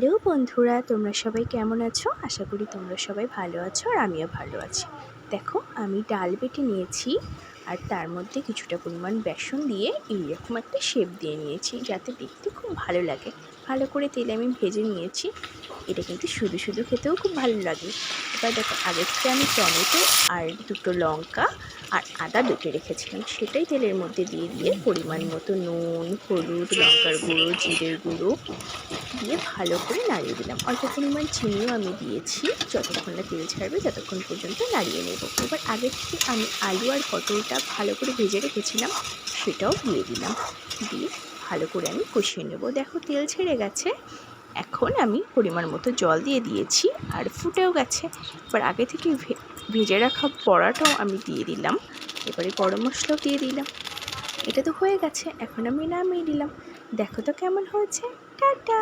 Hello বন্ধুরা, তোমরা সবাই কেমন আছো? আশা করি তোমরা সবাই ভালো আছো আর আমিও ভালো আছি। দেখো, আমি ডাল বেটে নিয়েছি আর তার মধ্যে কিছুটা পরিমাণ বেসন দিয়ে এইরকম একটা শেপ দিয়ে নিয়েছি, যাতে দেখতে খুব ভালো লাগে। ভালো করে তেলে আমি ভেজে নিয়েছি। এটা কিন্তু শুধু শুধু খেতেও খুব ভালো লাগে। এবার দেখো, আগে থেকে আমি টমেটো আর দুটো লঙ্কা আর আদা বেটে রেখেছিলাম, সেটাই তেলের মধ্যে দিয়ে দিয়ে পরিমাণ মতো নুন, হলুদ, লঙ্কার গুঁড়ো, জিরের গুঁড়ো দিয়ে ভালো করে নাড়িয়ে দিলাম। অল্প পরিমাণ চিনিও আমি দিয়েছি, যতক্ষণ না তেল ছাড়বে ততক্ষণ পর্যন্ত নাড়িয়ে নেব। এবার আগে থেকে আমি আলু আর পটলটা ভালো করে ভেজে রেখেছিলাম, সেটাও দিয়ে দিলাম। দিয়ে ভালো করে আমি কষিয়ে নেব। দেখো, তেল ছেড়ে গেছে। এখন আমি পরিমাণ মতো জল দিয়ে দিয়েছি আর ফুটেও গেছে। এবার আগে থেকে ভেজে রাখা বড়াটাও আমি দিয়ে দিলাম। এবারে গরম মশলাও দিয়ে দিলাম। এটা তো হয়ে গেছে, এখন আমি নামিয়ে দিলাম। দেখো তো কেমন হয়েছে। টাটা।